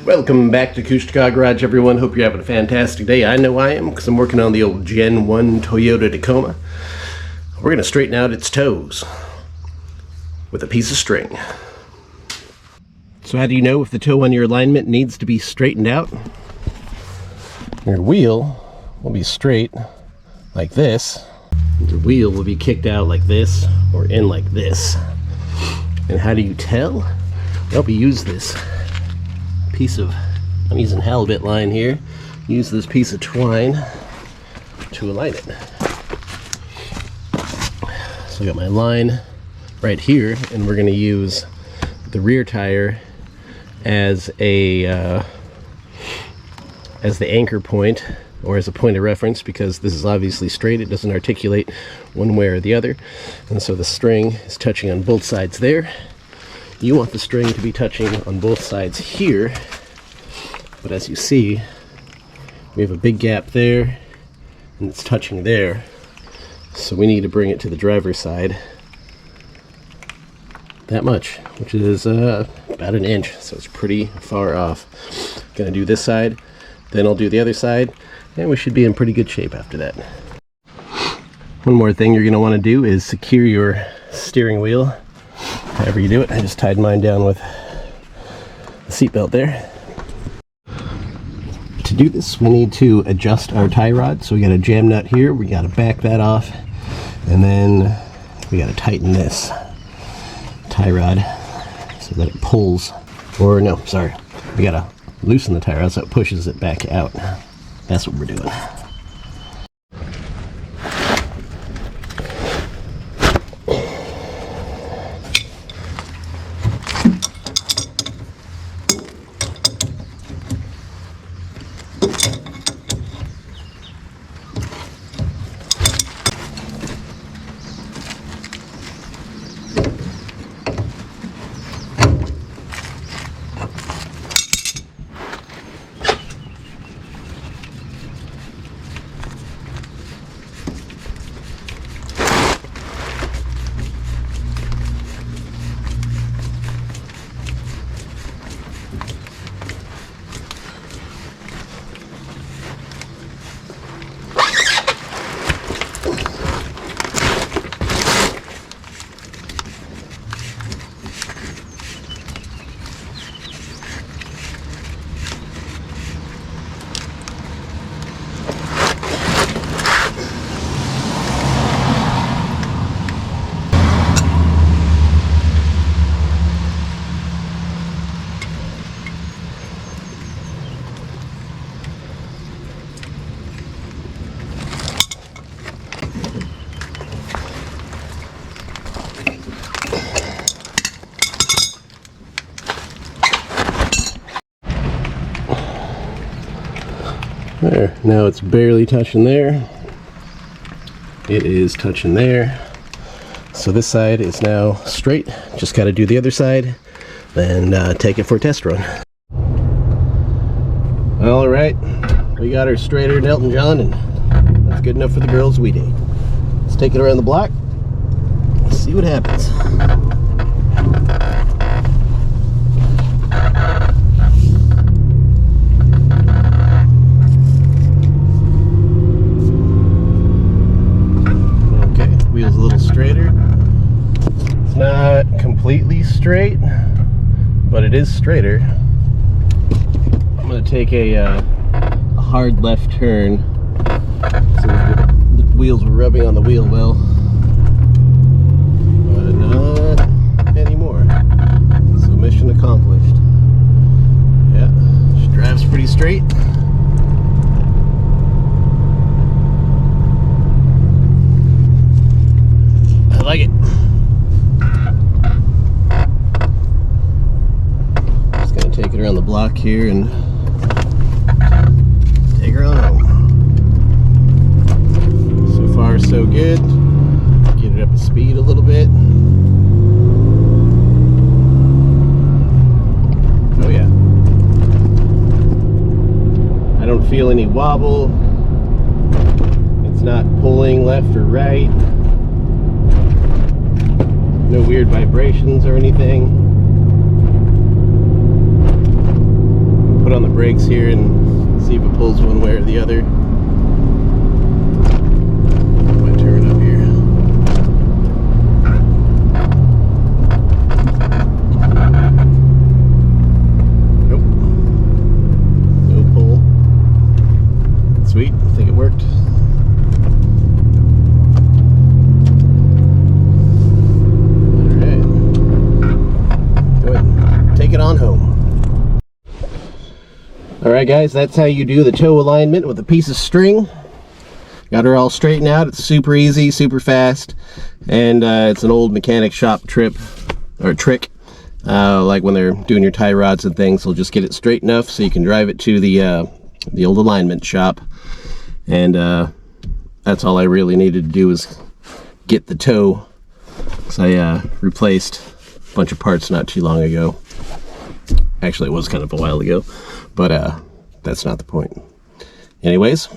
Welcome back to Couche Car Garage, everyone. Hope you're having a fantastic day. I know I am, because I'm working on the old Gen 1 Toyota Tacoma. We're going to straighten out its toes with a piece of string. So how do you know if the toe on your alignment needs to be straightened out? Your wheel will be straight like this. Your wheel will be kicked out like this or in like this. And how do you tell? Well, we use this piece of, I'm using halibut line here, use this piece of twine to align it. So I got my line right here, and we're going to use the rear tire as a as the anchor point, or as a point of reference, because this is obviously straight. It doesn't articulate one way or the other, and so the string is touching on both sides there. You want the string to be touching on both sides here, but as you see, we have a big gap there, and it's touching there, so we need to bring it to the driver's side that much, which is about an inch, so it's pretty far off. Gonna do this side, then I'll do the other side, and we should be in pretty good shape after that. One more thing you're gonna want to do is secure your steering wheel. However you do it, I just tied mine down with the seatbelt there. To do this, we need to adjust our tie rod. So we got a jam nut here, we got to back that off, and then we got to tighten this tie rod so that it pulls, or no, sorry, we got to loosen the tie rod so it pushes it back out. That's what we're doing. There, now it's barely touching there. It is touching there. So this side is now straight. Just got to do the other side, then take it for a test run. All right, we got our straighter Elton John, and that's good enough for the girls we date. Let's take it around the block. Let's see what happens. Wheel's a little straighter. It's not completely straight, but it is straighter. I'm going to take a hard left turn so the wheels were rubbing on the wheel well, but not anymore. So mission accomplished. Yeah, she drives pretty straight. I like it. Just gonna take it around the block here and take her on home. So far, so good. Get it up to speed a little bit. Oh yeah. I don't feel any wobble. It's not pulling left or right. No weird vibrations or anything. put on the brakes here and see if it pulls one way or the other. Might turn it up here. Nope. No pull. Sweet. I think it worked. Take it on home. Alright guys, that's how you do the toe alignment with a piece of string. Got her all straightened out. It's super easy, super fast, and it's an old mechanic shop trick. Like when they're doing your tie rods and things, they'll just get it straight enough so you can drive it to the old alignment shop. And that's all I really needed to do was get the toe. So I replaced a bunch of parts not too long ago. Actually, it was kind of a while ago, but that's not the point. Anyways,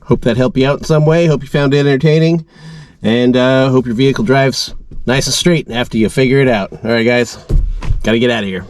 hope that helped you out in some way. Hope you found it entertaining, and hope your vehicle drives nice and straight after you figure it out. All right, guys, gotta get out of here.